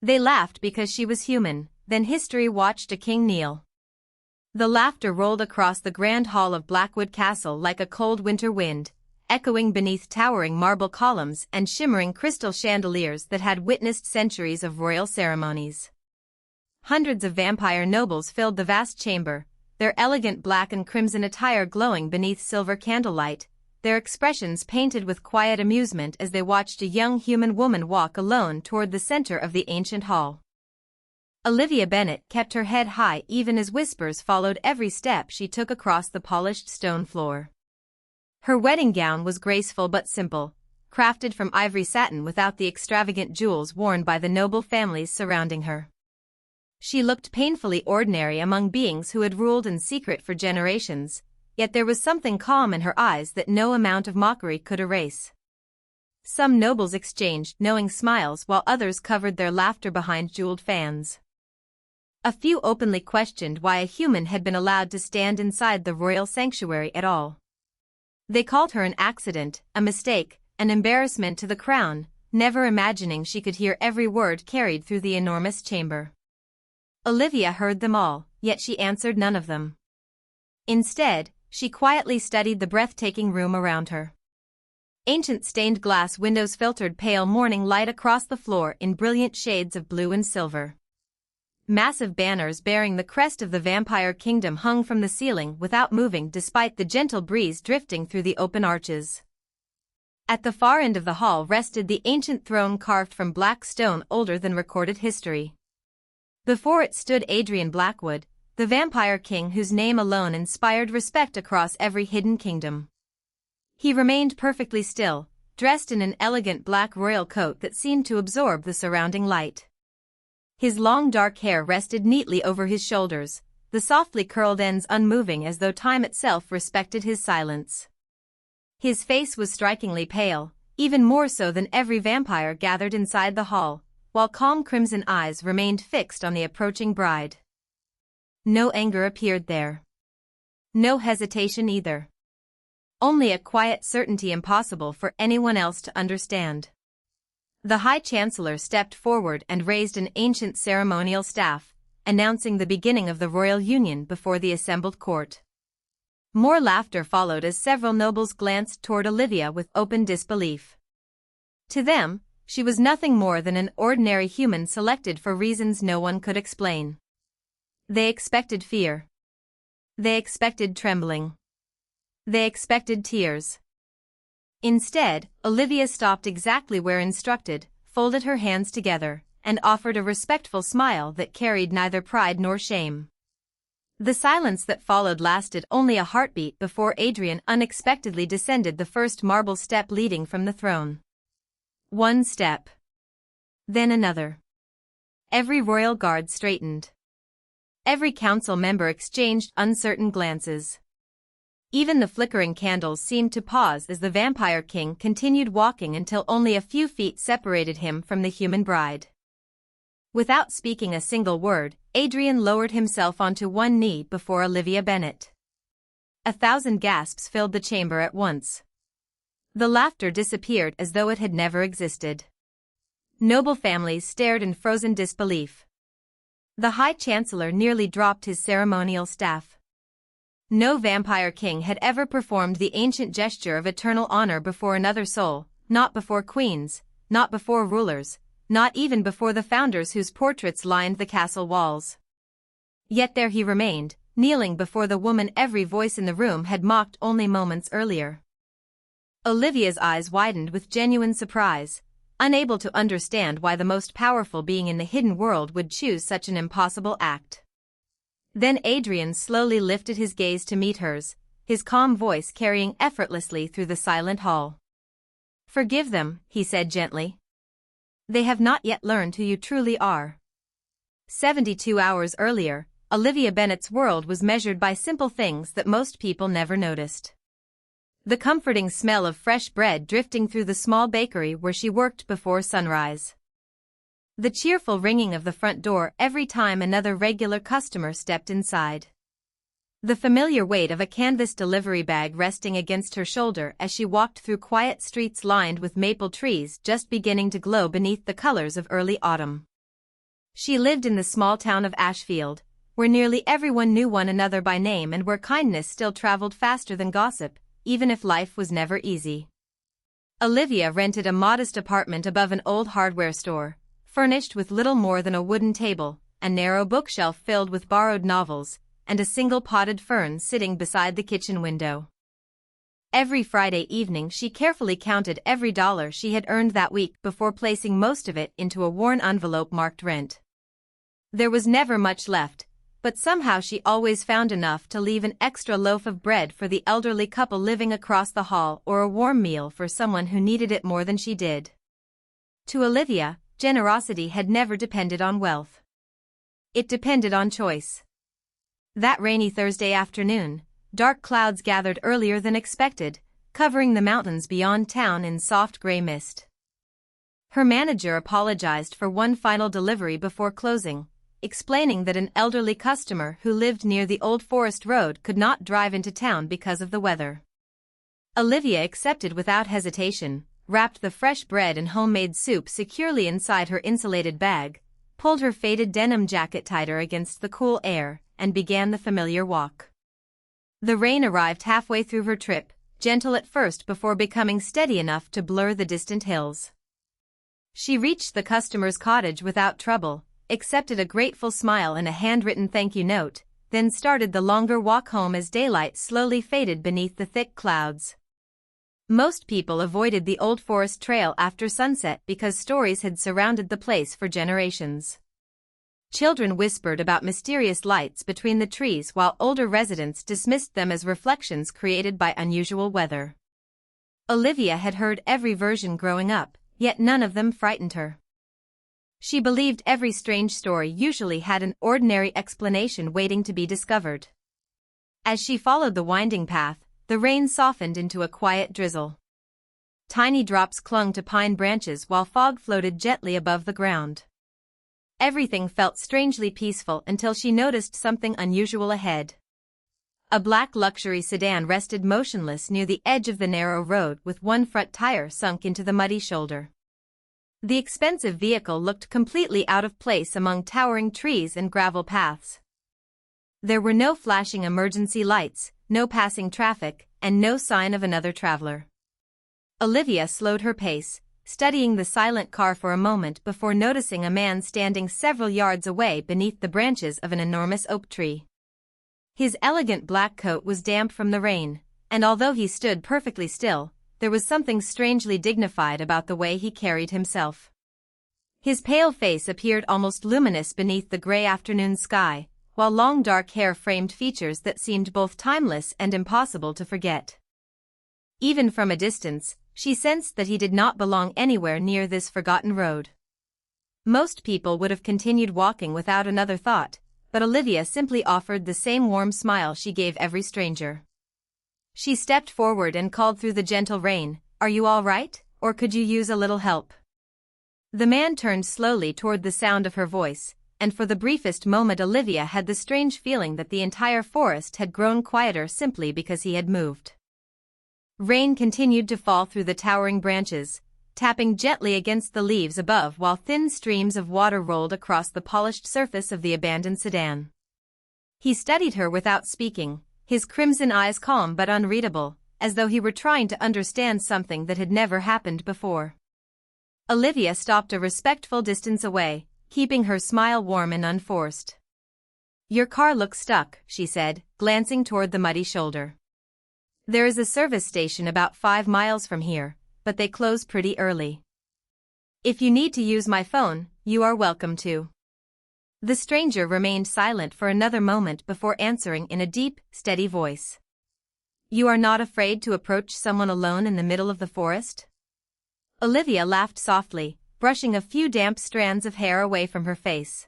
They laughed because she was human, then history watched a king kneel. The laughter rolled across the grand hall of Blackwood Castle like a cold winter wind, echoing beneath towering marble columns and shimmering crystal chandeliers that had witnessed centuries of royal ceremonies. Hundreds of vampire nobles filled the vast chamber, their elegant black and crimson attire glowing beneath silver candlelight, their expressions painted with quiet amusement as they watched a young human woman walk alone toward the center of the ancient hall. Olivia Bennett kept her head high even as whispers followed every step she took across the polished stone floor. Her wedding gown was graceful but simple, crafted from ivory satin without the extravagant jewels worn by the noble families surrounding her. She looked painfully ordinary among beings who had ruled in secret for generations, yet there was something calm in her eyes that no amount of mockery could erase. Some nobles exchanged knowing smiles while others covered their laughter behind jeweled fans. A few openly questioned why a human had been allowed to stand inside the royal sanctuary at all. They called her an accident, a mistake, an embarrassment to the crown, never imagining she could hear every word carried through the enormous chamber. Olivia heard them all, yet she answered none of them. Instead, she quietly studied the breathtaking room around her. Ancient stained glass windows filtered pale morning light across the floor in brilliant shades of blue and silver. Massive banners bearing the crest of the vampire kingdom hung from the ceiling without moving despite the gentle breeze drifting through the open arches. At the far end of the hall rested the ancient throne carved from black stone older than recorded history. Before it stood Adrian Blackwood, the vampire king whose name alone inspired respect across every hidden kingdom. He remained perfectly still, dressed in an elegant black royal coat that seemed to absorb the surrounding light. His long dark hair rested neatly over his shoulders, the softly curled ends unmoving as though time itself respected his silence. His face was strikingly pale, even more so than every vampire gathered inside the hall, while calm crimson eyes remained fixed on the approaching bride. No anger appeared there. No hesitation either. Only a quiet certainty impossible for anyone else to understand. The High Chancellor stepped forward and raised an ancient ceremonial staff, announcing the beginning of the royal union before the assembled court. More laughter followed as several nobles glanced toward Olivia with open disbelief. To them, she was nothing more than an ordinary human selected for reasons no one could explain. They expected fear. They expected trembling. They expected tears. Instead, Olivia stopped exactly where instructed, folded her hands together, and offered a respectful smile that carried neither pride nor shame. The silence that followed lasted only a heartbeat before Adrian unexpectedly descended the first marble step leading from the throne. One step. Then another. Every royal guard straightened. Every council member exchanged uncertain glances. Even the flickering candles seemed to pause as the vampire king continued walking until only a few feet separated him from the human bride. Without speaking a single word, Adrian lowered himself onto one knee before Olivia Bennett. 1,000 gasps filled the chamber at once. The laughter disappeared as though it had never existed. Noble families stared in frozen disbelief. The High Chancellor nearly dropped his ceremonial staff. No vampire king had ever performed the ancient gesture of eternal honor before another soul, not before queens, not before rulers, not even before the founders whose portraits lined the castle walls. Yet there he remained, kneeling before the woman every voice in the room had mocked only moments earlier. Olivia's eyes widened with genuine surprise, unable to understand why the most powerful being in the hidden world would choose such an impossible act. Then Adrian slowly lifted his gaze to meet hers, his calm voice carrying effortlessly through the silent hall. "Forgive them," he said gently. "They have not yet learned who you truly are." 72 hours earlier, Olivia Bennett's world was measured by simple things that most people never noticed. The comforting smell of fresh bread drifting through the small bakery where she worked before sunrise. The cheerful ringing of the front door every time another regular customer stepped inside. The familiar weight of a canvas delivery bag resting against her shoulder as she walked through quiet streets lined with maple trees just beginning to glow beneath the colors of early autumn. She lived in the small town of Ashfield, where nearly everyone knew one another by name and where kindness still traveled faster than gossip, even if life was never easy. Olivia rented a modest apartment above an old hardware store, furnished with little more than a wooden table, a narrow bookshelf filled with borrowed novels, and a single potted fern sitting beside the kitchen window. Every Friday evening she carefully counted every dollar she had earned that week before placing most of it into a worn envelope marked rent. There was never much left, but somehow she always found enough to leave an extra loaf of bread for the elderly couple living across the hall or a warm meal for someone who needed it more than she did. To Olivia, generosity had never depended on wealth. It depended on choice. That rainy Thursday afternoon, dark clouds gathered earlier than expected, covering the mountains beyond town in soft gray mist. Her manager apologized for one final delivery before closing, explaining that an elderly customer who lived near the old forest road could not drive into town because of the weather. Olivia accepted without hesitation, wrapped the fresh bread and homemade soup securely inside her insulated bag, pulled her faded denim jacket tighter against the cool air, and began the familiar walk. The rain arrived halfway through her trip, gentle at first before becoming steady enough to blur the distant hills. She reached the customer's cottage without trouble, accepted a grateful smile and a handwritten thank you note, then started the longer walk home as daylight slowly faded beneath the thick clouds. Most people avoided the old forest trail after sunset because stories had surrounded the place for generations. Children whispered about mysterious lights between the trees while older residents dismissed them as reflections created by unusual weather. Olivia had heard every version growing up, yet none of them frightened her. She believed every strange story usually had an ordinary explanation waiting to be discovered. As she followed the winding path, the rain softened into a quiet drizzle. Tiny drops clung to pine branches while fog floated gently above the ground. Everything felt strangely peaceful until she noticed something unusual ahead. A black luxury sedan rested motionless near the edge of the narrow road with one front tire sunk into the muddy shoulder. The expensive vehicle looked completely out of place among towering trees and gravel paths. There were no flashing emergency lights, no passing traffic, and no sign of another traveler. Olivia slowed her pace, studying the silent car for a moment before noticing a man standing several yards away beneath the branches of an enormous oak tree. His elegant black coat was damp from the rain, and although he stood perfectly still, there was something strangely dignified about the way he carried himself. His pale face appeared almost luminous beneath the gray afternoon sky, while long dark hair framed features that seemed both timeless and impossible to forget. Even from a distance, she sensed that he did not belong anywhere near this forgotten road. Most people would have continued walking without another thought, but Olivia simply offered the same warm smile she gave every stranger. She stepped forward and called through the gentle rain, "Are you all right, or could you use a little help?" The man turned slowly toward the sound of her voice, and for the briefest moment Olivia had the strange feeling that the entire forest had grown quieter simply because he had moved. Rain continued to fall through the towering branches, tapping gently against the leaves above while thin streams of water rolled across the polished surface of the abandoned sedan. He studied her without speaking, his crimson eyes calm but unreadable, as though he were trying to understand something that had never happened before. Olivia stopped a respectful distance away, keeping her smile warm and unforced. "Your car looks stuck," she said, glancing toward the muddy shoulder. "There is a service station about 5 miles from here, but they close pretty early. If you need to use my phone, you are welcome to." The stranger remained silent for another moment before answering in a deep, steady voice. "You are not afraid to approach someone alone in the middle of the forest?" Olivia laughed softly, brushing a few damp strands of hair away from her face.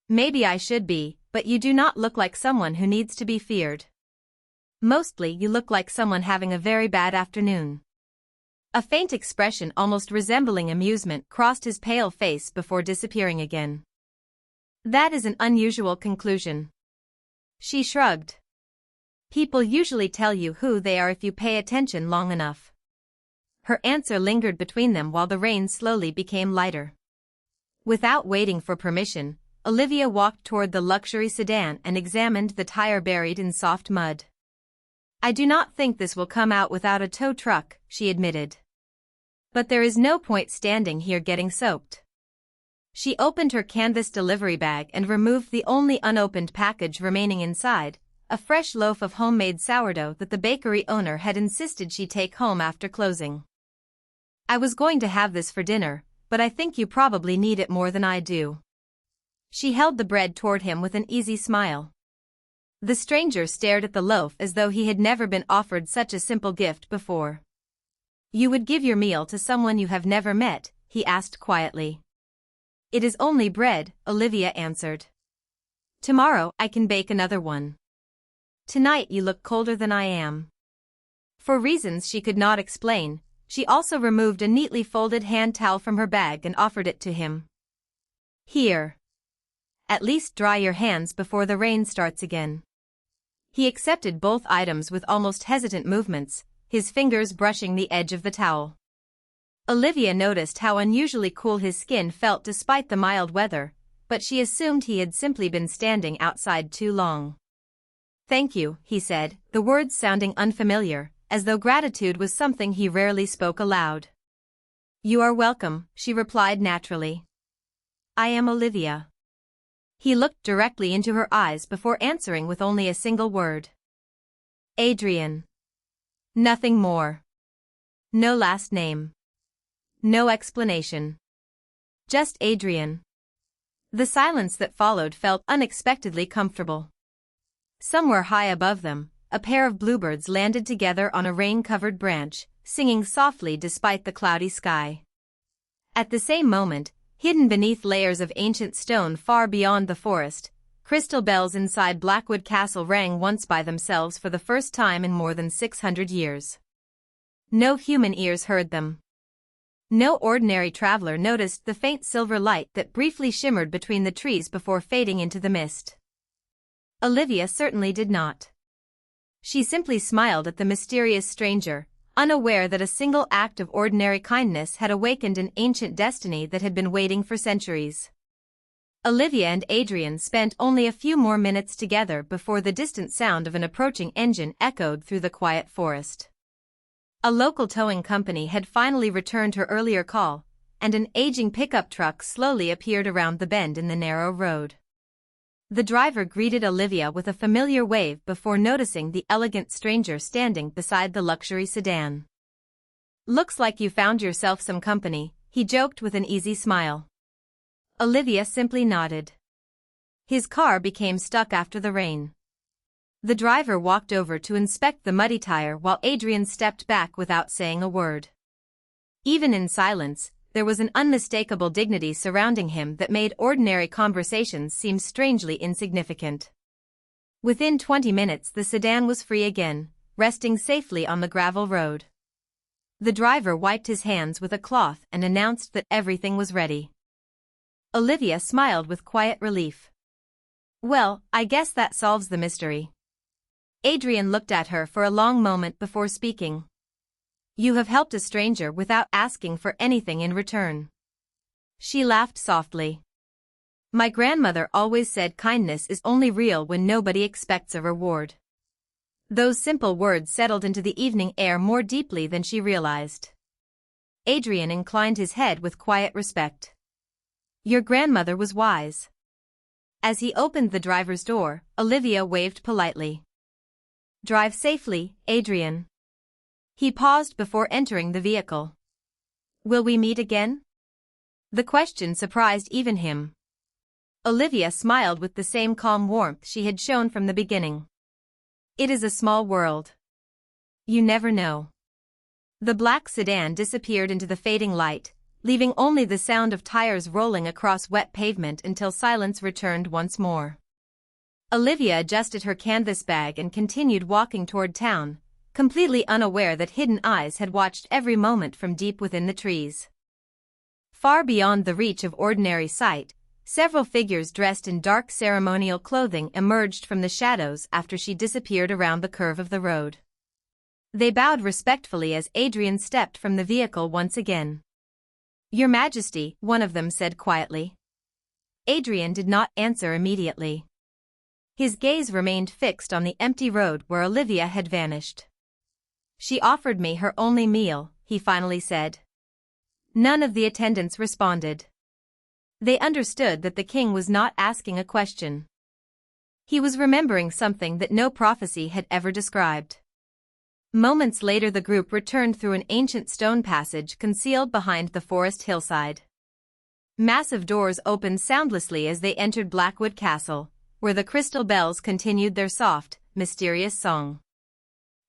"Maybe I should be, but you do not look like someone who needs to be feared. Mostly you look like someone having a very bad afternoon." A faint expression almost resembling amusement crossed his pale face before disappearing again. "That is an unusual conclusion." She shrugged. "People usually tell you who they are if you pay attention long enough." Her answer lingered between them while the rain slowly became lighter. Without waiting for permission, Olivia walked toward the luxury sedan and examined the tire buried in soft mud. "I do not think this will come out without a tow truck," she admitted. "But there is no point standing here getting soaked." She opened her canvas delivery bag and removed the only unopened package remaining inside, a fresh loaf of homemade sourdough that the bakery owner had insisted she take home after closing. "I was going to have this for dinner, but I think you probably need it more than I do." She held the bread toward him with an easy smile. The stranger stared at the loaf as though he had never been offered such a simple gift before. "You would give your meal to someone you have never met?" he asked quietly. "It is only bread," Olivia answered. "Tomorrow I can bake another one. Tonight you look colder than I am." For reasons she could not explain, she also removed a neatly folded hand towel from her bag and offered it to him. "Here. At least dry your hands before the rain starts again." He accepted both items with almost hesitant movements, his fingers brushing the edge of the towel. Olivia noticed how unusually cool his skin felt despite the mild weather, but she assumed he had simply been standing outside too long. "Thank you," he said, the words sounding unfamiliar, as though gratitude was something he rarely spoke aloud. "You are welcome," she replied naturally. "I am Olivia." He looked directly into her eyes before answering with only a single word. "Adrian." Nothing more. No last name. No explanation. Just Adrian. The silence that followed felt unexpectedly comfortable. Somewhere high above them, a pair of bluebirds landed together on a rain-covered branch, singing softly despite the cloudy sky. At the same moment, hidden beneath layers of ancient stone far beyond the forest, crystal bells inside Blackwood Castle rang once by themselves for the first time in more than 600 years. No human ears heard them. No ordinary traveler noticed the faint silver light that briefly shimmered between the trees before fading into the mist. Olivia certainly did not. She simply smiled at the mysterious stranger, unaware that a single act of ordinary kindness had awakened an ancient destiny that had been waiting for centuries. Olivia and Adrian spent only a few more minutes together before the distant sound of an approaching engine echoed through the quiet forest. A local towing company had finally returned her earlier call, and an aging pickup truck slowly appeared around the bend in the narrow road. The driver greeted Olivia with a familiar wave before noticing the elegant stranger standing beside the luxury sedan. "Looks like you found yourself some company," he joked with an easy smile. Olivia simply nodded. His car became stuck after the rain. The driver walked over to inspect the muddy tire while Adrian stepped back without saying a word. Even in silence, there was an unmistakable dignity surrounding him that made ordinary conversations seem strangely insignificant. Within 20 minutes the sedan was free again, resting safely on the gravel road. The driver wiped his hands with a cloth and announced that everything was ready. Olivia smiled with quiet relief. "Well, I guess that solves the mystery." Adrian looked at her for a long moment before speaking. "You have helped a stranger without asking for anything in return." She laughed softly. "My grandmother always said kindness is only real when nobody expects a reward." Those simple words settled into the evening air more deeply than she realized. Adrian inclined his head with quiet respect. "Your grandmother was wise." As he opened the driver's door, Olivia waved politely. "Drive safely, Adrian." He paused before entering the vehicle. "Will we meet again?" The question surprised even him. Olivia smiled with the same calm warmth she had shown from the beginning. "It is a small world. You never know." The black sedan disappeared into the fading light, leaving only the sound of tires rolling across wet pavement until silence returned once more. Olivia adjusted her canvas bag and continued walking toward town, completely unaware that hidden eyes had watched every moment from deep within the trees. Far beyond the reach of ordinary sight, several figures dressed in dark ceremonial clothing emerged from the shadows after she disappeared around the curve of the road. They bowed respectfully as Adrian stepped from the vehicle once again. "Your Majesty," one of them said quietly. Adrian did not answer immediately. His gaze remained fixed on the empty road where Olivia had vanished. "She offered me her only meal," he finally said. None of the attendants responded. They understood that the king was not asking a question. He was remembering something that no prophecy had ever described. Moments later the group returned through an ancient stone passage concealed behind the forest hillside. Massive doors opened soundlessly as they entered Blackwood Castle, where the crystal bells continued their soft, mysterious song.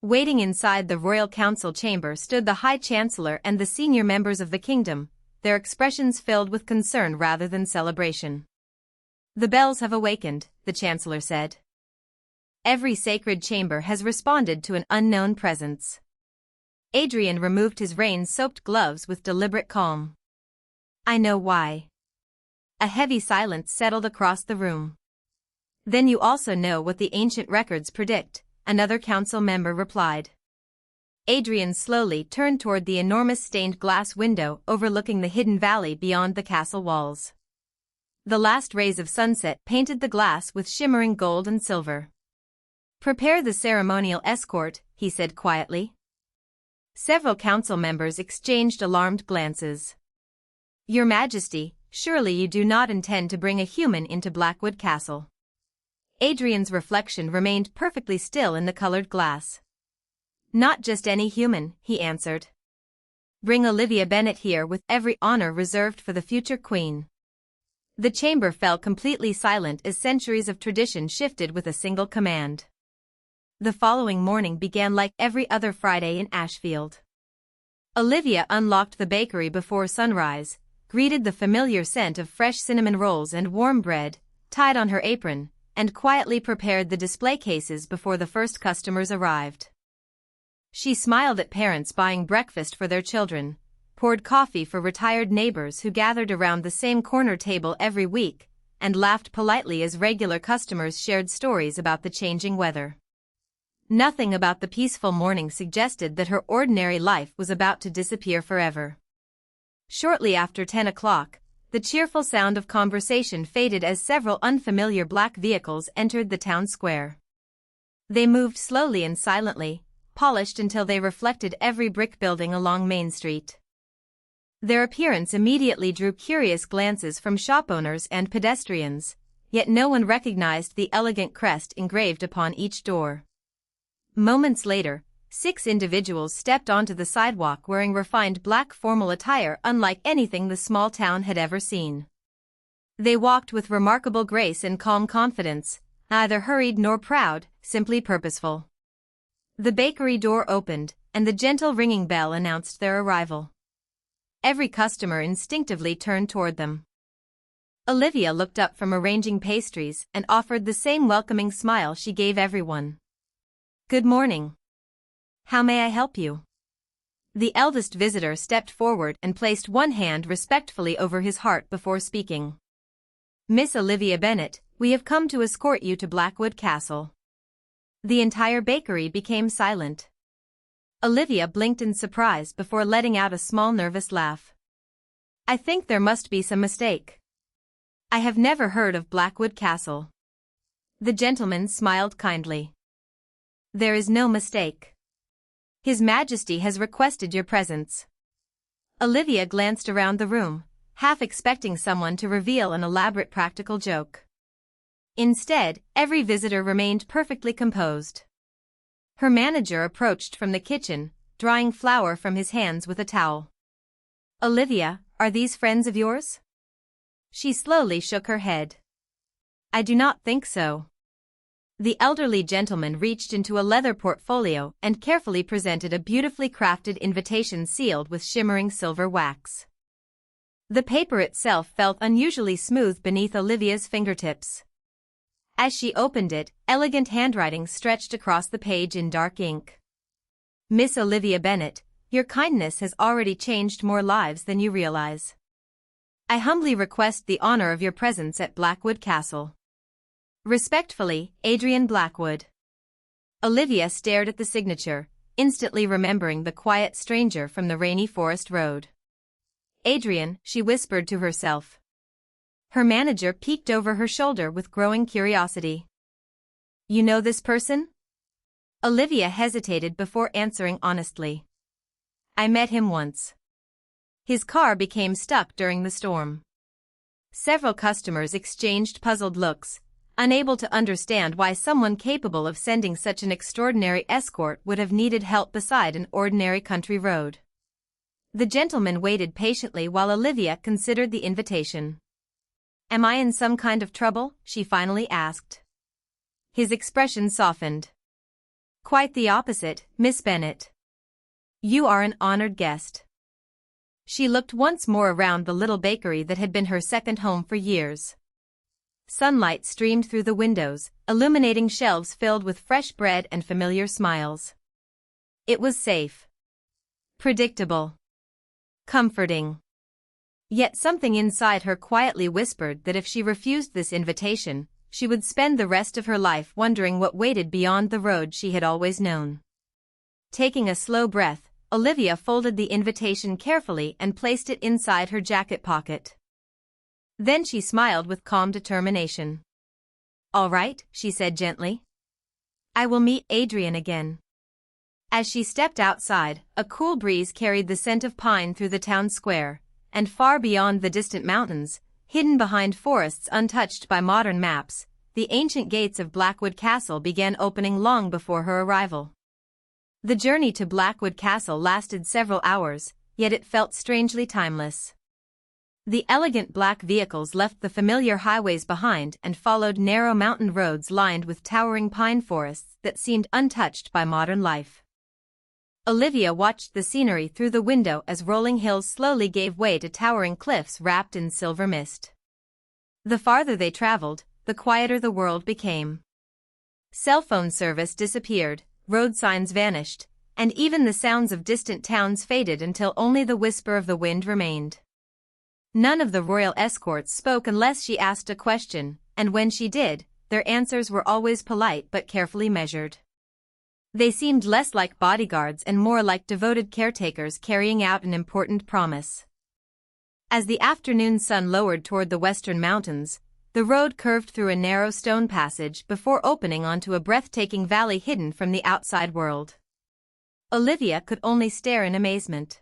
Waiting inside the royal council chamber stood the High Chancellor and the senior members of the kingdom, their expressions filled with concern rather than celebration. "The bells have awakened," the Chancellor said. "Every sacred chamber has responded to an unknown presence." Adrian removed his rain-soaked gloves with deliberate calm. "I know why." A heavy silence settled across the room. "Then you also know what the ancient records predict," another council member replied. Adrian slowly turned toward the enormous stained glass window overlooking the hidden valley beyond the castle walls. The last rays of sunset painted the glass with shimmering gold and silver. "Prepare the ceremonial escort," he said quietly. Several council members exchanged alarmed glances. "Your Majesty, surely you do not intend to bring a human into Blackwood Castle." Adrian's reflection remained perfectly still in the colored glass. "Not just any human," he answered. "Bring Olivia Bennett here with every honor reserved for the future queen." The chamber fell completely silent as centuries of tradition shifted with a single command. The following morning began like every other Friday in Ashfield. Olivia unlocked the bakery before sunrise, greeted the familiar scent of fresh cinnamon rolls and warm bread, tied on her apron, and quietly prepared the display cases before the first customers arrived. She smiled at parents buying breakfast for their children, poured coffee for retired neighbors who gathered around the same corner table every week, and laughed politely as regular customers shared stories about the changing weather. Nothing about the peaceful morning suggested that her ordinary life was about to disappear forever. Shortly after 10 o'clock, the cheerful sound of conversation faded as several unfamiliar black vehicles entered the town square. They moved slowly and silently, polished until they reflected every brick building along Main Street. Their appearance immediately drew curious glances from shop owners and pedestrians, yet no one recognized the elegant crest engraved upon each door. Moments later, 6 individuals stepped onto the sidewalk wearing refined black formal attire unlike anything the small town had ever seen. They walked with remarkable grace and calm confidence, neither hurried nor proud, simply purposeful. The bakery door opened, and the gentle ringing bell announced their arrival. Every customer instinctively turned toward them. Olivia looked up from arranging pastries and offered the same welcoming smile she gave everyone. "Good morning. How may I help you?" The eldest visitor stepped forward and placed one hand respectfully over his heart before speaking. "Miss Olivia Bennett, we have come to escort you to Blackwood Castle." The entire bakery became silent. Olivia blinked in surprise before letting out a small nervous laugh. "I think there must be some mistake. I have never heard of Blackwood Castle." The gentleman smiled kindly. "There is no mistake. His Majesty has requested your presence." Olivia glanced around the room, half expecting someone to reveal an elaborate practical joke. Instead, every visitor remained perfectly composed. Her manager approached from the kitchen, drying flour from his hands with a towel. "Olivia, are these friends of yours?" She slowly shook her head. "I do not think so." The elderly gentleman reached into a leather portfolio and carefully presented a beautifully crafted invitation sealed with shimmering silver wax. The paper itself felt unusually smooth beneath Olivia's fingertips. As she opened it, elegant handwriting stretched across the page in dark ink. "Miss Olivia Bennett, your kindness has already changed more lives than you realize. I humbly request the honor of your presence at Blackwood Castle. Respectfully, Adrian Blackwood." Olivia stared at the signature, instantly remembering the quiet stranger from the rainy forest road. Adrian, she whispered to herself. Her manager peeked over her shoulder with growing curiosity. You know this person? Olivia hesitated before answering honestly. I met him once. His car became stuck during the storm. Several customers exchanged puzzled looks, unable to understand why someone capable of sending such an extraordinary escort would have needed help beside an ordinary country road. The gentleman waited patiently while Olivia considered the invitation. Am I in some kind of trouble? She finally asked. His expression softened. Quite the opposite, Miss Bennett. You are an honored guest. She looked once more around the little bakery that had been her second home for years. Sunlight streamed through the windows, illuminating shelves filled with fresh bread and familiar smiles. It was safe. Predictable. Comforting. Yet something inside her quietly whispered that if she refused this invitation, she would spend the rest of her life wondering what waited beyond the road she had always known. Taking a slow breath, Olivia folded the invitation carefully and placed it inside her jacket pocket. Then she smiled with calm determination. All right, she said gently. I will meet Adrian again. As she stepped outside, a cool breeze carried the scent of pine through the town square, and far beyond the distant mountains, hidden behind forests untouched by modern maps, the ancient gates of Blackwood Castle began opening long before her arrival. The journey to Blackwood Castle lasted several hours, yet it felt strangely timeless. The elegant black vehicles left the familiar highways behind and followed narrow mountain roads lined with towering pine forests that seemed untouched by modern life. Olivia watched the scenery through the window as rolling hills slowly gave way to towering cliffs wrapped in silver mist. The farther they traveled, the quieter the world became. Cell phone service disappeared, road signs vanished, and even the sounds of distant towns faded until only the whisper of the wind remained. None of the royal escorts spoke unless she asked a question, and when she did, their answers were always polite but carefully measured. They seemed less like bodyguards and more like devoted caretakers carrying out an important promise. As the afternoon sun lowered toward the western mountains, the road curved through a narrow stone passage before opening onto a breathtaking valley hidden from the outside world. Olivia could only stare in amazement.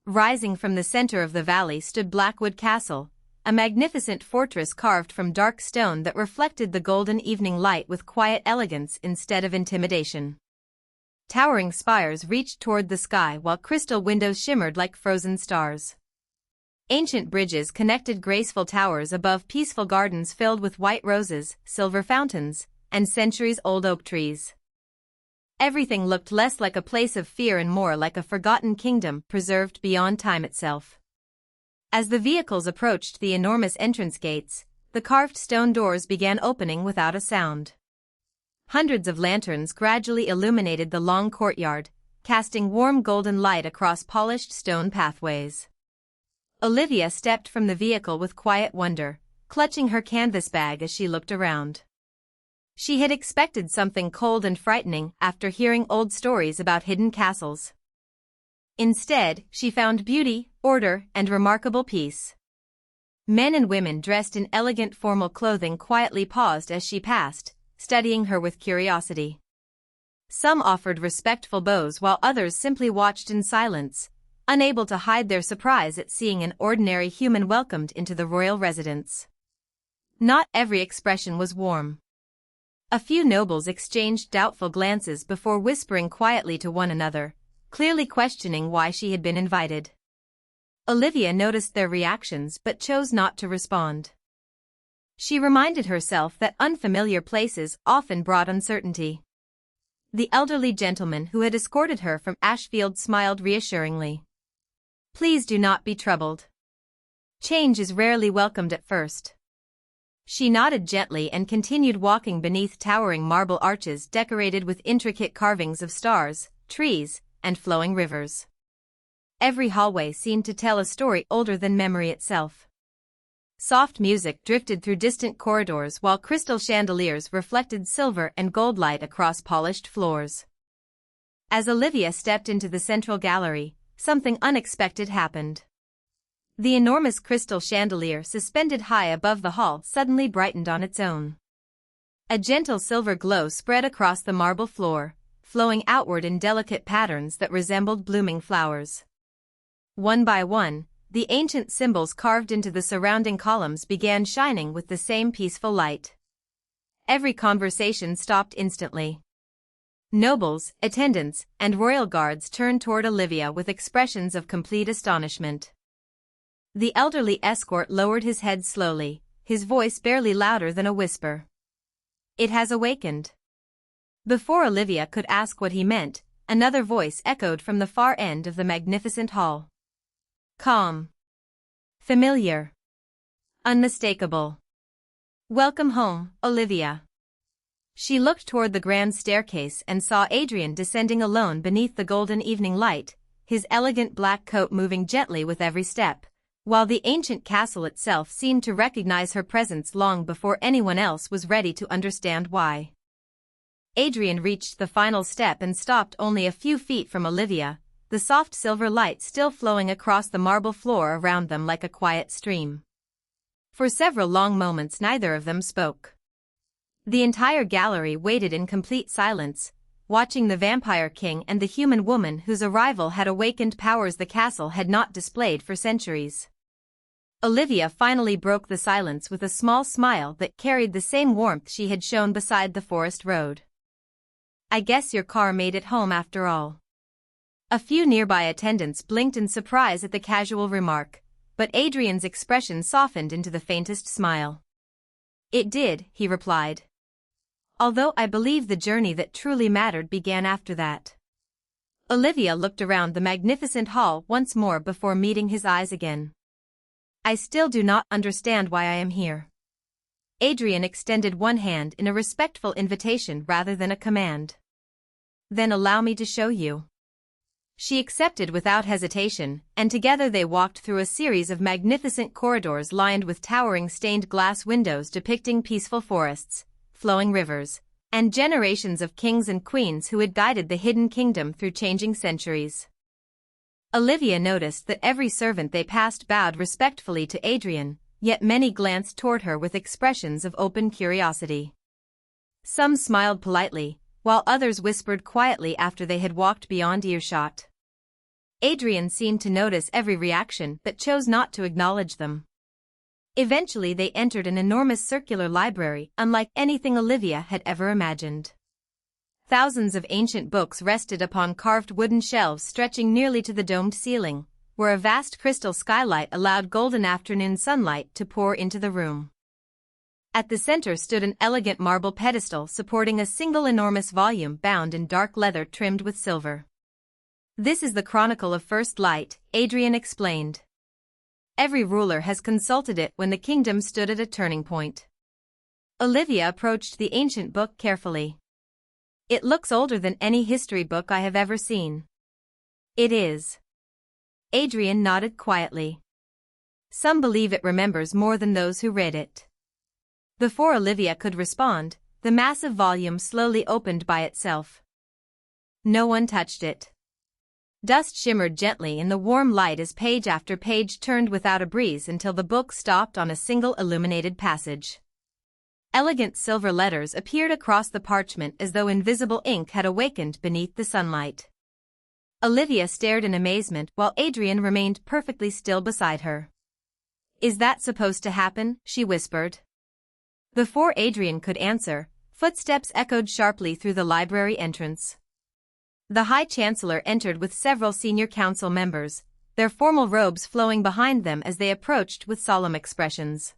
Rising from the center of the valley stood Blackwood Castle, a magnificent fortress carved from dark stone that reflected the golden evening light with quiet elegance instead of intimidation. Towering spires reached toward the sky while crystal windows shimmered like frozen stars. Ancient bridges connected graceful towers above peaceful gardens filled with white roses, silver fountains, and centuries-old oak trees. Everything looked less like a place of fear and more like a forgotten kingdom preserved beyond time itself. As the vehicles approached the enormous entrance gates, the carved stone doors began opening without a sound. Hundreds of lanterns gradually illuminated the long courtyard, casting warm golden light across polished stone pathways. Olivia stepped from the vehicle with quiet wonder, clutching her canvas bag as she looked around. She had expected something cold and frightening after hearing old stories about hidden castles. Instead, she found beauty, order, and remarkable peace. Men and women dressed in elegant formal clothing quietly paused as she passed, studying her with curiosity. Some offered respectful bows while others simply watched in silence, unable to hide their surprise at seeing an ordinary human welcomed into the royal residence. Not every expression was warm. A few nobles exchanged doubtful glances before whispering quietly to one another, clearly questioning why she had been invited. Olivia noticed their reactions but chose not to respond. She reminded herself that unfamiliar places often brought uncertainty. The elderly gentleman who had escorted her from Ashfield smiled reassuringly. Please do not be troubled. Change is rarely welcomed at first. She nodded gently and continued walking beneath towering marble arches decorated with intricate carvings of stars, trees, and flowing rivers. Every hallway seemed to tell a story older than memory itself. Soft music drifted through distant corridors while crystal chandeliers reflected silver and gold light across polished floors. As Olivia stepped into the central gallery, something unexpected happened. The enormous crystal chandelier suspended high above the hall suddenly brightened on its own. A gentle silver glow spread across the marble floor, flowing outward in delicate patterns that resembled blooming flowers. One by one, the ancient symbols carved into the surrounding columns began shining with the same peaceful light. Every conversation stopped instantly. Nobles, attendants, and royal guards turned toward Olivia with expressions of complete astonishment. The elderly escort lowered his head slowly, his voice barely louder than a whisper. "It has awakened." Before Olivia could ask what he meant, another voice echoed from the far end of the magnificent hall. Calm. Familiar. Unmistakable. "Welcome home, Olivia." She looked toward the grand staircase and saw Adrian descending alone beneath the golden evening light, his elegant black coat moving gently with every step, while the ancient castle itself seemed to recognize her presence long before anyone else was ready to understand why. Adrian reached the final step and stopped only a few feet from Olivia, the soft silver light still flowing across the marble floor around them like a quiet stream. For several long moments neither of them spoke. The entire gallery waited in complete silence, watching the vampire king and the human woman whose arrival had awakened powers the castle had not displayed for centuries. Olivia finally broke the silence with a small smile that carried the same warmth she had shown beside the forest road. "I guess your car made it home after all." A few nearby attendants blinked in surprise at the casual remark, but Adrian's expression softened into the faintest smile. "It did," he replied. "Although I believe the journey that truly mattered began after that." Olivia looked around the magnificent hall once more before meeting his eyes again. "I still do not understand why I am here." Adrian extended one hand in a respectful invitation rather than a command. "Then allow me to show you." She accepted without hesitation, and together they walked through a series of magnificent corridors lined with towering stained glass windows depicting peaceful forests, flowing rivers, and generations of kings and queens who had guided the hidden kingdom through changing centuries. Olivia noticed that every servant they passed bowed respectfully to Adrian, yet many glanced toward her with expressions of open curiosity. Some smiled politely, while others whispered quietly after they had walked beyond earshot. Adrian seemed to notice every reaction but chose not to acknowledge them. Eventually they entered an enormous circular library unlike anything Olivia had ever imagined. Thousands of ancient books rested upon carved wooden shelves stretching nearly to the domed ceiling, where a vast crystal skylight allowed golden afternoon sunlight to pour into the room. At the center stood an elegant marble pedestal supporting a single enormous volume bound in dark leather trimmed with silver. "This is the Chronicle of First Light," Adrian explained. "Every ruler has consulted it when the kingdom stood at a turning point." Olivia approached the ancient book carefully. "It looks older than any history book I have ever seen." "It is." Adrian nodded quietly. "Some believe it remembers more than those who read it." Before Olivia could respond, the massive volume slowly opened by itself. No one touched it. Dust shimmered gently in the warm light as page after page turned without a breeze until the book stopped on a single illuminated passage. Elegant silver letters appeared across the parchment as though invisible ink had awakened beneath the sunlight. Olivia stared in amazement while Adrian remained perfectly still beside her. "Is that supposed to happen?" she whispered. Before Adrian could answer, footsteps echoed sharply through the library entrance. The High Chancellor entered with several senior council members, their formal robes flowing behind them as they approached with solemn expressions.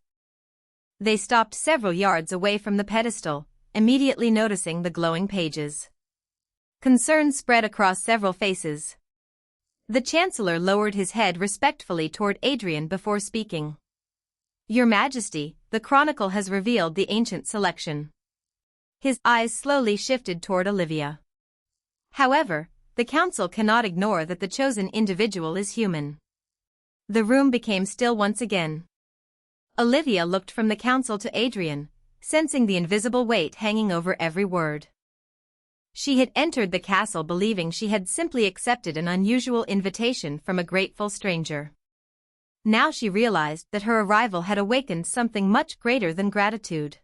They stopped several yards away from the pedestal, immediately noticing the glowing pages. Concern spread across several faces. The Chancellor lowered his head respectfully toward Adrian before speaking. "Your Majesty, the Chronicle has revealed the ancient selection." His eyes slowly shifted toward Olivia. "However, the Council cannot ignore that the chosen individual is human." The room became still once again. Olivia looked from the Council to Adrian, sensing the invisible weight hanging over every word. She had entered the castle believing she had simply accepted an unusual invitation from a grateful stranger. Now she realized that her arrival had awakened something much greater than gratitude.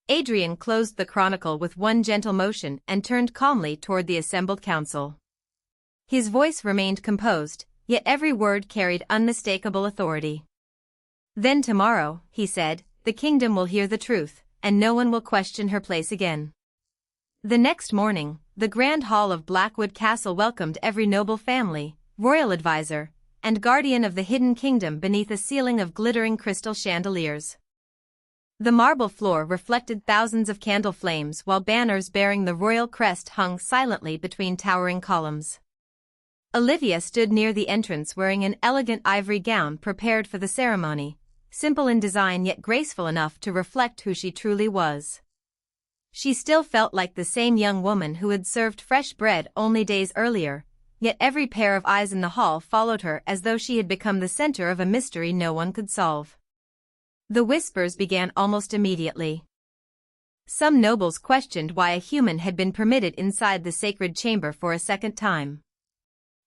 Adrian closed the chronicle with one gentle motion and turned calmly toward the assembled council. His voice remained composed, yet every word carried unmistakable authority. "Then tomorrow," he said, "the kingdom will hear the truth, and no one will question her place again." The next morning, the grand hall of Blackwood Castle welcomed every noble family, royal advisor, and guardian of the hidden kingdom beneath a ceiling of glittering crystal chandeliers. The marble floor reflected thousands of candle flames while banners bearing the royal crest hung silently between towering columns. Olivia stood near the entrance wearing an elegant ivory gown prepared for the ceremony, simple in design yet graceful enough to reflect who she truly was. She still felt like the same young woman who had served fresh bread only days earlier, yet every pair of eyes in the hall followed her as though she had become the center of a mystery no one could solve. The whispers began almost immediately. Some nobles questioned why a human had been permitted inside the sacred chamber for a second time.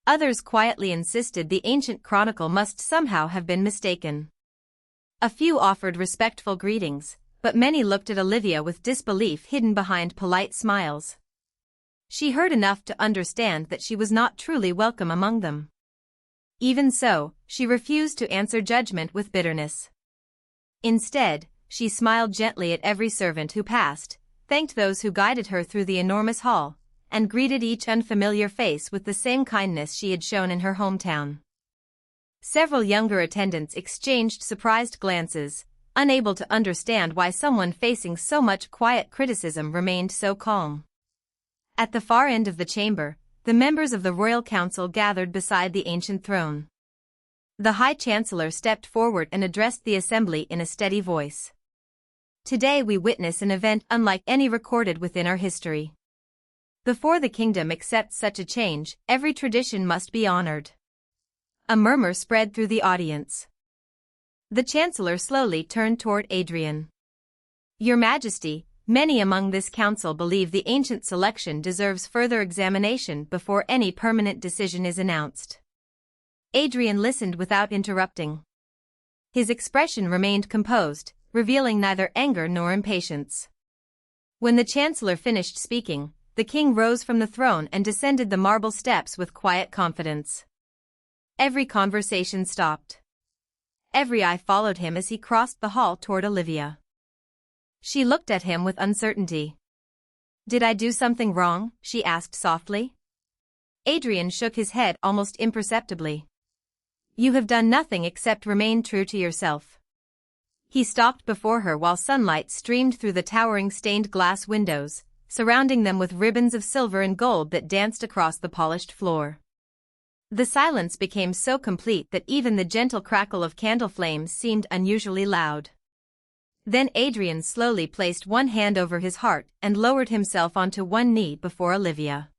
Others quietly insisted the ancient chronicle must somehow have been mistaken. A few offered respectful greetings, but many looked at Olivia with disbelief hidden behind polite smiles. She heard enough to understand that she was not truly welcome among them. Even so, she refused to answer judgment with bitterness. Instead, she smiled gently at every servant who passed, thanked those who guided her through the enormous hall, and greeted each unfamiliar face with the same kindness she had shown in her hometown. Several younger attendants exchanged surprised glances, unable to understand why someone facing so much quiet criticism remained so calm. At the far end of the chamber, the members of the royal council gathered beside the ancient throne. The High Chancellor stepped forward and addressed the assembly in a steady voice. "Today we witness an event unlike any recorded within our history. Before the kingdom accepts such a change, every tradition must be honored." A murmur spread through the audience. The Chancellor slowly turned toward Adrian. "Your Majesty, many among this council believe the ancient selection deserves further examination before any permanent decision is announced." Adrian listened without interrupting. His expression remained composed, revealing neither anger nor impatience. When the Chancellor finished speaking, the king rose from the throne and descended the marble steps with quiet confidence. Every conversation stopped. Every eye followed him as he crossed the hall toward Olivia. She looked at him with uncertainty. "Did I do something wrong?" she asked softly. Adrian shook his head almost imperceptibly. "You have done nothing except remain true to yourself." He stopped before her while sunlight streamed through the towering stained glass windows, surrounding them with ribbons of silver and gold that danced across the polished floor. The silence became so complete that even the gentle crackle of candle flames seemed unusually loud. Then Adrian slowly placed one hand over his heart and lowered himself onto one knee before Olivia.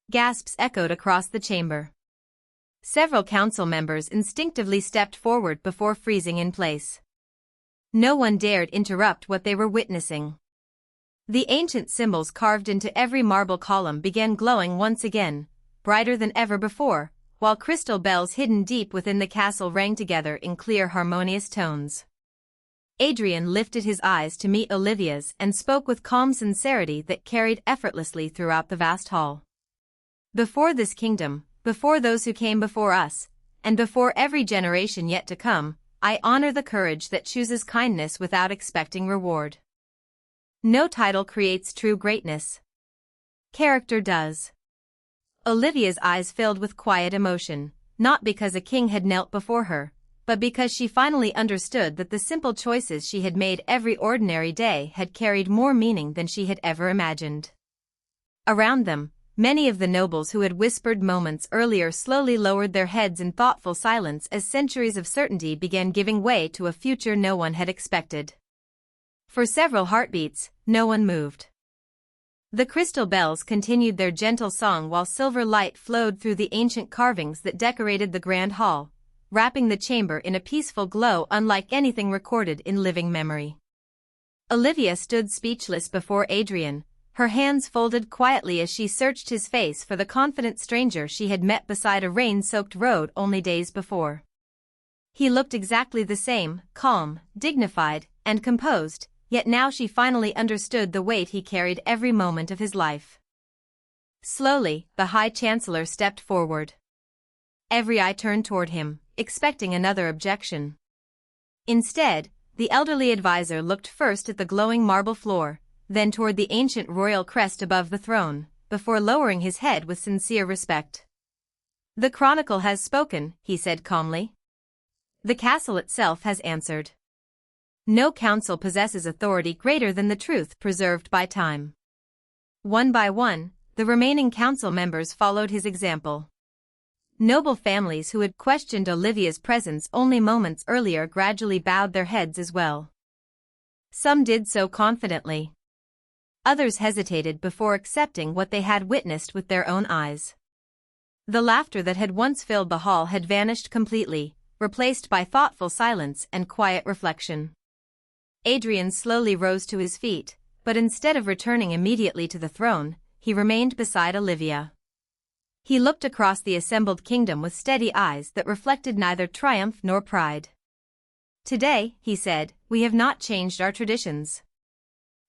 Gasps echoed across the chamber. Several council members instinctively stepped forward before freezing in place. No one dared interrupt what they were witnessing. The ancient symbols carved into every marble column began glowing once again, brighter than ever before, while crystal bells hidden deep within the castle rang together in clear harmonious tones. Adrian lifted his eyes to meet Olivia's and spoke with calm sincerity that carried effortlessly throughout the vast hall. "Before this kingdom, before those who came before us, and before every generation yet to come, I honor the courage that chooses kindness without expecting reward. No title creates true greatness. Character does." Olivia's eyes filled with quiet emotion, not because a king had knelt before her, but because she finally understood that the simple choices she had made every ordinary day had carried more meaning than she had ever imagined. Around them, many of the nobles who had whispered moments earlier slowly lowered their heads in thoughtful silence as centuries of certainty began giving way to a future no one had expected. For several heartbeats, no one moved. The crystal bells continued their gentle song while silver light flowed through the ancient carvings that decorated the grand hall, wrapping the chamber in a peaceful glow unlike anything recorded in living memory. Olivia stood speechless before Adrian, her hands folded quietly as she searched his face for the confident stranger she had met beside a rain-soaked road only days before. He looked exactly the same, calm, dignified, and composed, yet now she finally understood the weight he carried every moment of his life. Slowly, the High Chancellor stepped forward. Every eye turned toward him, expecting another objection. Instead, the elderly advisor looked first at the glowing marble floor, then toward the ancient royal crest above the throne, before lowering his head with sincere respect. "The Chronicle has spoken," he said calmly. "The castle itself has answered. No council possesses authority greater than the truth preserved by time." One by one, the remaining council members followed his example. Noble families who had questioned Olivia's presence only moments earlier gradually bowed their heads as well. Some did so confidently. Others hesitated before accepting what they had witnessed with their own eyes. The laughter that had once filled the hall had vanished completely, replaced by thoughtful silence and quiet reflection. Adrian slowly rose to his feet, but instead of returning immediately to the throne, he remained beside Olivia. He looked across the assembled kingdom with steady eyes that reflected neither triumph nor pride. "Today," he said, "we have not changed our traditions.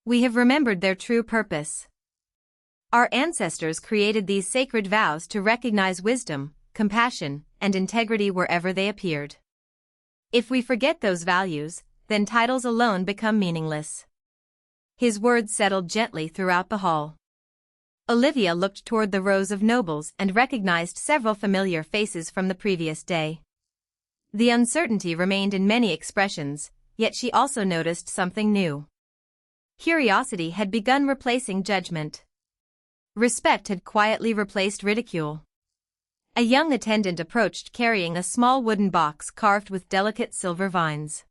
We have remembered their true purpose. Our ancestors created these sacred vows to recognize wisdom, compassion, and integrity wherever they appeared. If we forget those values, then titles alone become meaningless." His words settled gently throughout the hall. Olivia looked toward the rows of nobles and recognized several familiar faces from the previous day. The uncertainty remained in many expressions, yet she also noticed something new. Curiosity had begun replacing judgment. Respect had quietly replaced ridicule. A young attendant approached carrying a small wooden box carved with delicate silver vines.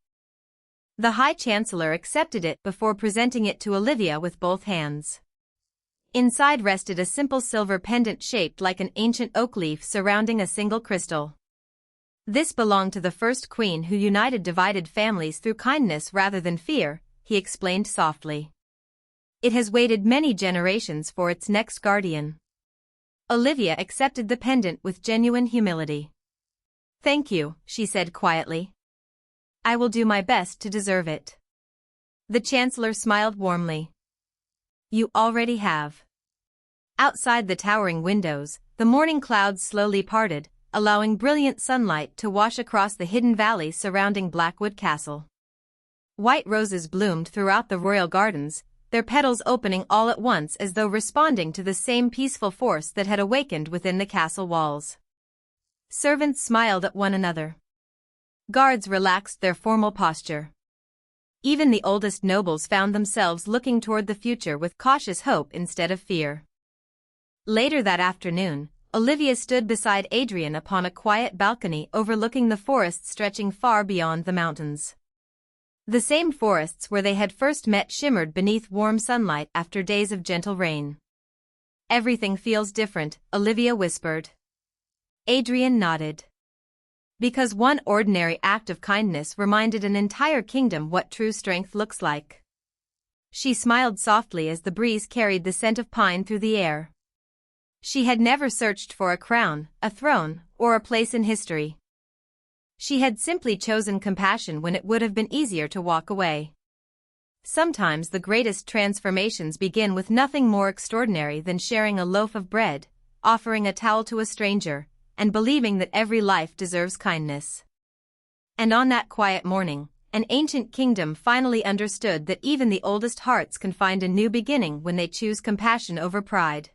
The High Chancellor accepted it before presenting it to Olivia with both hands. Inside rested a simple silver pendant shaped like an ancient oak leaf surrounding a single crystal. "This belonged to the first queen who united divided families through kindness rather than fear," he explained softly. "It has waited many generations for its next guardian." Olivia accepted the pendant with genuine humility. "Thank you," she said quietly. "I will do my best to deserve it." The Chancellor smiled warmly. "You already have." Outside the towering windows, the morning clouds slowly parted, allowing brilliant sunlight to wash across the hidden valley surrounding Blackwood Castle. White roses bloomed throughout the royal gardens, their petals opening all at once as though responding to the same peaceful force that had awakened within the castle walls. Servants smiled at one another. Guards relaxed their formal posture. Even the oldest nobles found themselves looking toward the future with cautious hope instead of fear. Later that afternoon, Olivia stood beside Adrian upon a quiet balcony overlooking the forests stretching far beyond the mountains. The same forests where they had first met shimmered beneath warm sunlight after days of gentle rain. "Everything feels different," Olivia whispered. Adrian nodded. Because one ordinary act of kindness reminded an entire kingdom what true strength looks like. She smiled softly as the breeze carried the scent of pine through the air. She had never searched for a crown, a throne, or a place in history. She had simply chosen compassion when it would have been easier to walk away. Sometimes the greatest transformations begin with nothing more extraordinary than sharing a loaf of bread, offering a towel to a stranger, and believing that every life deserves kindness. And on that quiet morning, an ancient kingdom finally understood that even the oldest hearts can find a new beginning when they choose compassion over pride.